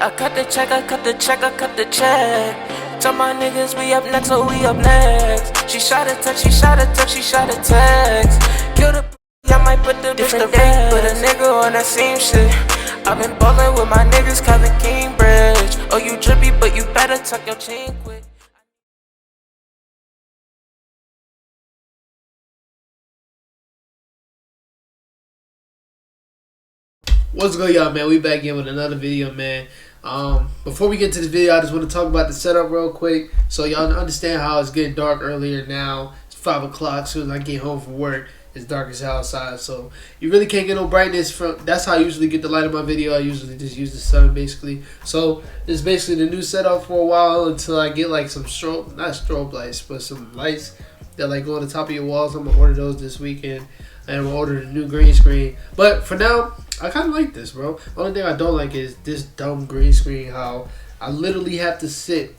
I cut the check, I cut the check, I cut the check. Tell my niggas we up next, so we up next. She shot a text, she shot a text, she shot a text. Kill the I might put the different day, put a nigga on that same shit. I've been ballin' with my niggas, Kevin Cambridge. Oh, you drippy, but you better tuck your chain quick. What's good, y'all, man? We back again with another video, man. Before we get to this video, I just want to talk about the setup real quick, so y'all understand how it's getting dark earlier now. It's 5 o'clock. As soon as I get home from work, it's dark as hell outside, so you really can't get no brightness from. That's how I usually get the light of my video. I usually just use the sun, basically. So this is basically the new setup for a while until I get like some not strobe lights, but some lights that like go on the top of your walls. I'm gonna order those this weekend, and we'll order the new green screen. But for now, I kind of like this, bro. Only thing I don't like is this dumb green screen. How I literally have to sit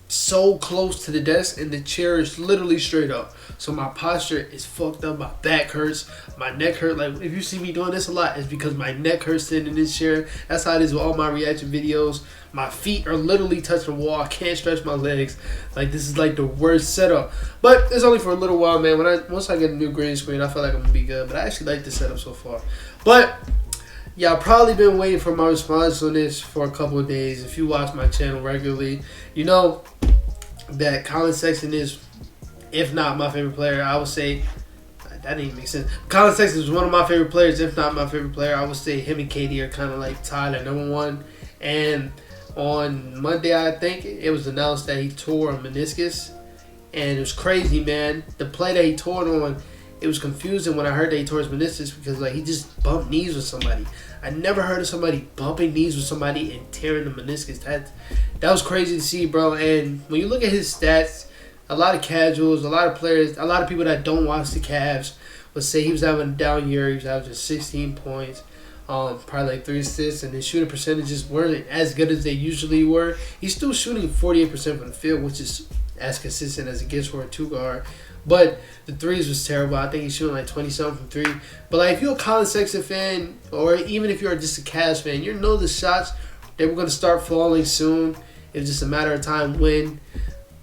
so close to the desk and the chair is literally straight up. So my posture is fucked up. My back hurts. My neck hurts. Like, if you see me doing this a lot, it's because my neck hurts sitting in this chair. That's how it is with all my reaction videos. My feet are literally touching the wall. I can't stretch my legs. Like, this is like the worst setup. But it's only for a little while, man. Once I get a new green screen, I feel like I'm gonna be good. But I actually like the setup so far. But y'all probably been waiting for my response on this for a couple of days. If you watch my channel regularly, you know that Collin Sexton is, if not my favorite player. I would say that didn't make sense. Collin Sexton is one of my favorite players, if not my favorite player. I would say him and KD are kind of like tied at number one. And on Monday, I think it was announced that he tore a meniscus, and it was crazy, man. The play that he tore it on, it was confusing when I heard that he tore his meniscus because like he just bumped knees with somebody. I never heard of somebody bumping knees with somebody and tearing the meniscus. That was crazy to see, bro. And when you look at his stats, a lot of casuals, a lot of players, a lot of people that don't watch the Cavs would say he was having a down year. He was averaging 16 points, probably like 3 assists, and his shooting percentages weren't as good as they usually were. He's still shooting 48% from the field, which is as consistent as it gets for a 2-guard. But the threes was terrible. I think he's shooting like 20-something from 3. But like, if you're a Collin Sexton fan, or even if you're just a Cavs fan, you know the shots, they were going to start falling soon. It was just a matter of time when.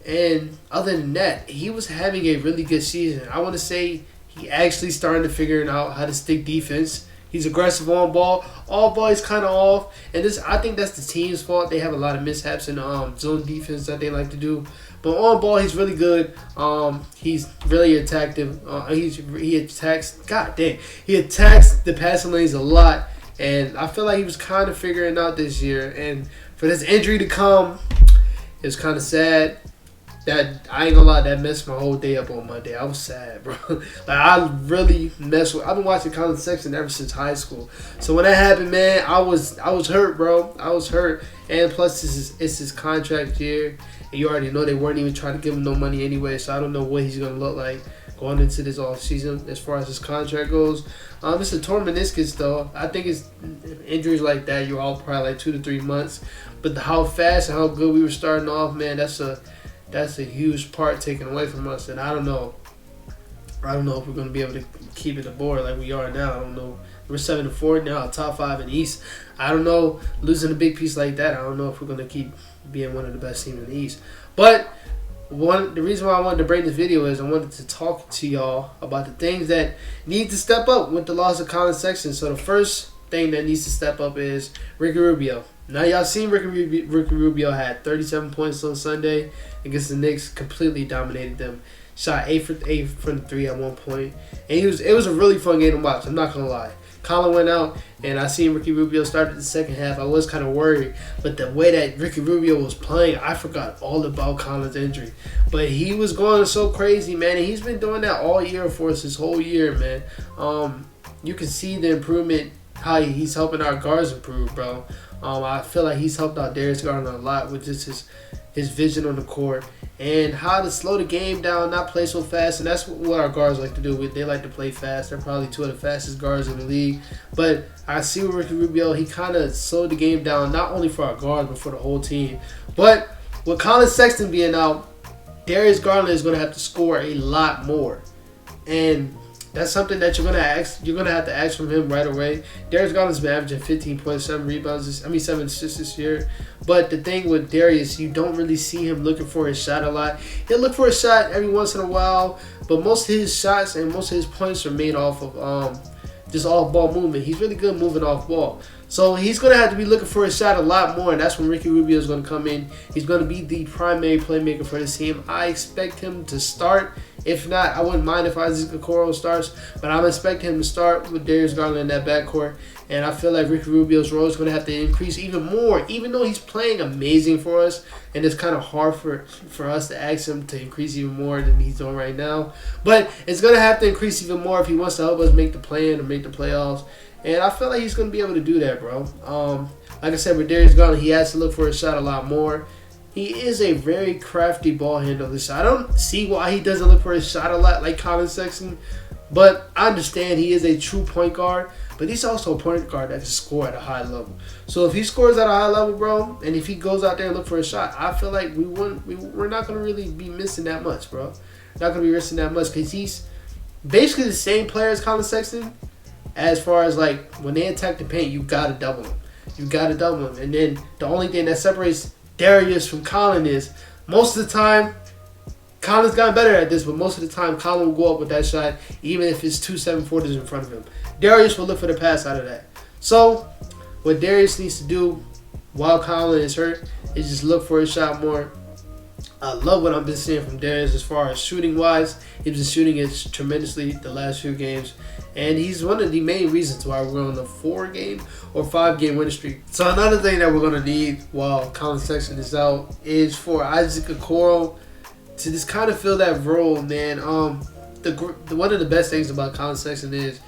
And other than that, he was having a really good season. I want to say he actually starting to figure out how to stick defense. He's aggressive on ball. All ball is kind of off. And I think that's the team's fault. They have a lot of mishaps in zone defense that they like to do. But on ball, he's really good. He's really attactive. He attacks. God dang, he attacks the passing lanes a lot. And I feel like he was kind of figuring it out this year. And for this injury to come, it was kind of sad. That, I ain't gonna lie, that messed my whole day up on Monday. I was sad, bro. Like, I really messed with. I've been watching Collin Sexton ever since high school. So when that happened, man, I was hurt, bro. I was hurt. And plus, it's his contract year, and you already know they weren't even trying to give him no money anyway. So I don't know what he's gonna look like going into this off season as far as his contract goes. It's a torn meniscus, though. I think it's injuries like that. You're all probably like 2 to 3 months. But how fast and how good we were starting off, man, that's a huge part taken away from us, and I don't know if we're going to be able to keep it aboard like we are now. I don't know. We're 7-4 now, top 5 in the East. I don't know, losing a big piece like that, I don't know if we're going to keep being one of the best teams in the East. But the reason why I wanted to bring this video is I wanted to talk to y'all about the things that need to step up with the loss of Collin Sexton. So the first thing that needs to step up is Ricky Rubio. Now, y'all seen Ricky Rubio had 37 points on Sunday against the Knicks, completely dominated them. Shot 8 from 3 at one point. And it was a really fun game to watch, I'm not going to lie. Collin went out, and I seen Ricky Rubio started the second half. I was kind of worried, but the way that Ricky Rubio was playing, I forgot all about Collin's injury. But he was going so crazy, man, and he's been doing that all year for us this whole year, man. You can see the improvement, how he's helping our guards improve, bro. I feel like he's helped out Darius Garland a lot with just his vision on the court and how to slow the game down, not play so fast. And that's what our guards like to do. They like to play fast. They're probably 2 of the fastest guards in the league. But I see with Ricky Rubio, he kind of slowed the game down, not only for our guards, but for the whole team. But with Collin Sexton being out, Darius Garland is going to have to score a lot more. And That's something that you're gonna have to ask from him right away. Darius Garland's been averaging 15.7 rebounds, 7 assists this year. But the thing with Darius, you don't really see him looking for his shot a lot. He'll look for a shot every once in a while, but most of his shots and most of his points are made off of just off ball movement. He's really good moving off ball. So he's going to have to be looking for a shot a lot more, and that's when Ricky Rubio is going to come in. He's going to be the primary playmaker for this team. I expect him to start. If not, I wouldn't mind if Isaac Okoro starts, but I'm expecting him to start with Darius Garland in that backcourt. And I feel like Ricky Rubio's role is going to have to increase even more, even though he's playing amazing for us. And it's kind of hard for us to ask him to increase even more than he's doing right now. But it's going to have to increase even more if he wants to help us make the play-in or make the playoffs. And I feel like he's going to be able to do that, bro. Like I said, with Darius Garland, he has to look for a shot a lot more. He is a very crafty ball handler. So I don't see why he doesn't look for his shot a lot like Collin Sexton. But I understand he is a true point guard. But he's also a point guard that can score at a high level. So if he scores at a high level, bro, and if he goes out there and look for a shot, I feel like we're not going to really be missing that much, bro. Not going to be missing that much because he's basically the same player as Collin Sexton. As far as like when they attack the paint, you gotta double him. You gotta double him. And then the only thing that separates Darius from Collin is most of the time, Collin's gotten better at this, but most of the time Collin will go up with that shot, even if it's 2 7-footers in front of him. Darius will look for the pass out of that. So what Darius needs to do while Collin is hurt is just look for his shot more. I love what I've been seeing from Darius as far as shooting wise. He's been shooting it tremendously the last few games. And he's one of the main reasons why we're on the 4-game or 5-game winning streak. So another thing that we're going to need while Collin Sexton is out is for Isaac Okoro to just kind of fill that role, man. One of the best things about Collin Sexton is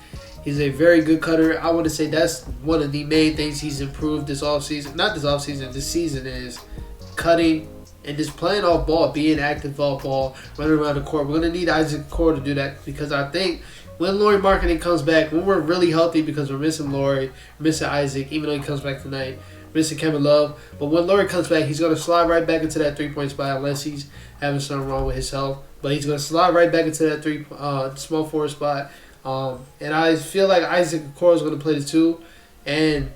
he's a very good cutter. I want to say that's one of the main things he's improved this offseason. Not this offseason, this season is cutting and just playing off ball, being active off ball, running around the court. We're going to need Isaac Okoro to do that because I think when Lauri Markkanen comes back, when we're really healthy because we're missing Lauri, missing Isaac, even though he comes back tonight, missing Kevin Love. But when Lauri comes back, he's going to slide right back into that three-point spot unless he's having something wrong with his health. But he's going to slide right back into that small forward spot. And I feel like Isaac Okoro is going to play the 2. And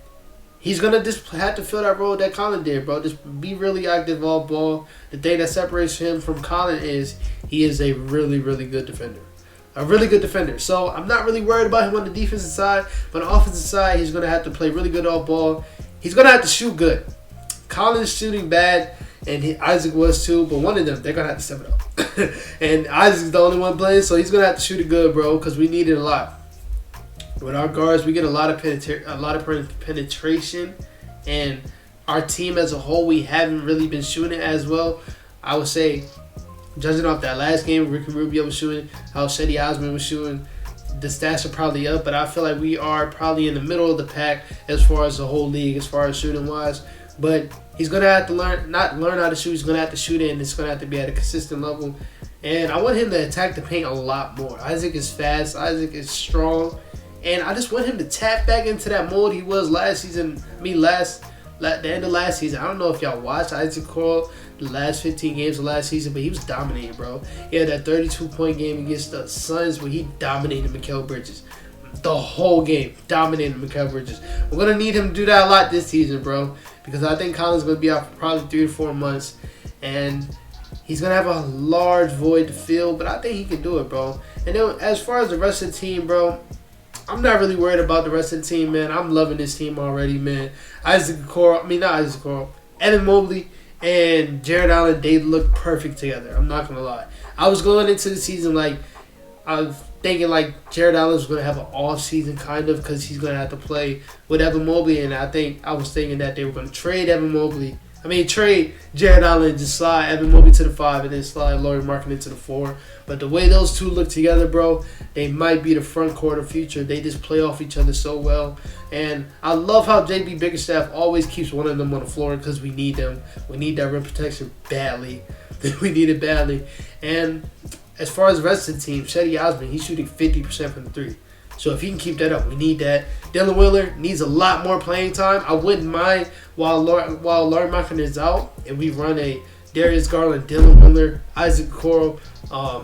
he's going to just have to fill that role that Collin did, bro. Just be really active off ball. The thing that separates him from Collin is he is a really, really good defender. A really good defender. So I'm not really worried about him on the defensive side. But on the offensive side, he's going to have to play really good off ball. He's going to have to shoot good. Collin's shooting bad, and Isaac was too. But one of them, they're going to have to step it up. And Isaac's the only one playing, so he's going to have to shoot it good, bro, because we need it a lot. With our guards, we get a lot of penetration, and our team as a whole, we haven't really been shooting as well. I would say, judging off that last game, Ricky Rubio was shooting, how Cedi Osman was shooting, the stats are probably up, but I feel like we are probably in the middle of the pack as far as the whole league, as far as shooting wise. But he's gonna have to not learn how to shoot. He's gonna have to shoot it, and it's gonna have to be at a consistent level. And I want him to attack the paint a lot more. Isaac is fast. Isaac is strong. And I just want him to tap back into that mold he was last season. The end of last season. I don't know if y'all watched Isaac Okoro the last 15 games of last season, but he was dominating, bro. He had that 32-point game against the Suns where he dominated Mikal Bridges. The whole game, dominated Mikal Bridges. We're going to need him to do that a lot this season, bro, because I think Collin's going to be out for probably 3 to 4 months. And he's going to have a large void to fill, but I think he can do it, bro. And then as far as the rest of the team, bro, I'm not really worried about the rest of the team, man. I'm loving this team already, man. Evan Mobley and Jared Allen, they look perfect together. I'm not going to lie. I was going into the season I was thinking Jared Allen was going to have an off season kind of because he's going to have to play with Evan Mobley, and I was thinking that they were going to trade trade Jared Allen and just slide Evan Mobley to the 5 and then slide Lauri Markkanen to the 4. But the way those two look together, bro, they might be the front court of future. They just play off each other so well. And I love how JB Bickerstaff always keeps one of them on the floor because we need them. We need that rim protection badly. We need it badly. And as far as the rest of the team, Cedi Osman, he's shooting 50% from the 3. So if he can keep that up, we need that. Dylan Wheeler needs a lot more playing time. I wouldn't mind while Lauri Markkanen is out and we run a Darius Garland, Dylan Windler, Isaac Okoro,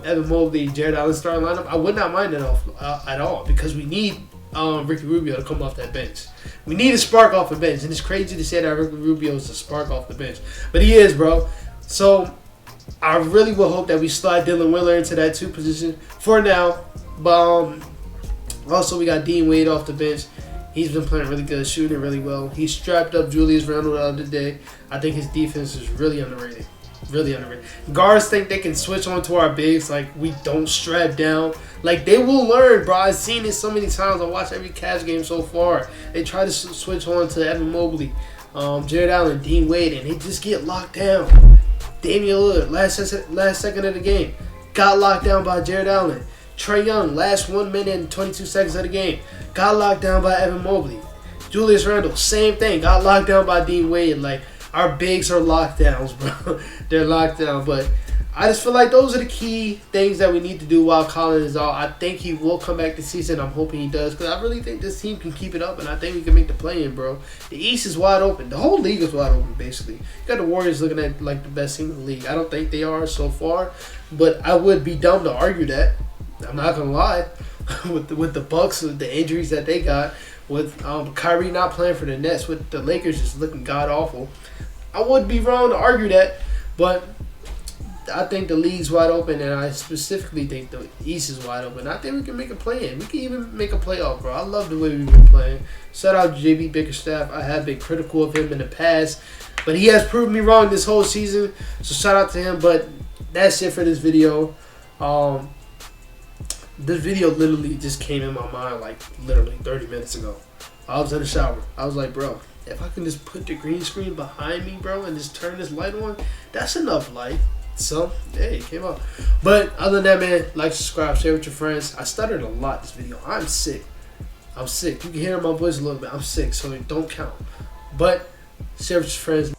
Evan Mobley, Jared Allen starting lineup, I would not mind it at all because we need Ricky Rubio to come off that bench. We need a spark off the bench, and it's crazy to say that Ricky Rubio is a spark off the bench, but he is, bro. So I really will hope that we slide Dylan Windler into that 2 position for now. But also we got Dean Wade off the bench. He's been playing really good, shooting it really well. He strapped up Julius Randle the other day. I think his defense is really underrated. Really underrated. Guards think they can switch on to our bigs like we don't strap down. Like they will learn, bro. I've seen it so many times. I watched every Cavs game so far. They try to switch on to Evan Mobley, Jared Allen, Dean Wade, and they just get locked down. Damian Lillard, last second of the game, got locked down by Jared Allen. Trae Young, last 1 minute and 22 seconds of the game, got locked down by Evan Mobley. Julius Randle, same thing, got locked down by Dean Wade. Like, our bigs are lockdowns, bro. They're locked down. But I just feel like those are the key things that we need to do while Collin is out. I think he will come back this season. I'm hoping he does because I really think this team can keep it up, and I think we can make the play-in, bro. The East is wide open. The whole league is wide open, basically. You got the Warriors looking at like the best team in the league. I don't think they are so far, but I would be dumb to argue that. I'm not gonna lie. with the Bucks, with the injuries that they got, with Kyrie not playing for the Nets, with the Lakers just looking god awful, I would be wrong to argue that. But I think the league's wide open, and I specifically think the East is wide open. I think we can make a play-in. We can even make a playoff, bro. I love the way we've been playing. Shout out to JB Bickerstaff. I have been critical of him in the past, but he has proven me wrong this whole season. So shout out to him. But that's it for this video. This video literally just came in my mind like literally 30 minutes ago. I was in the shower. I was like, bro, if I can just put the green screen behind me, bro, and just turn this light on, that's enough light. So, hey, it came out. But other than that, man, like, subscribe, share with your friends. I stuttered a lot this video. I'm sick. I'm sick. You can hear my voice a little bit. I'm sick, so it don't count. But share with your friends.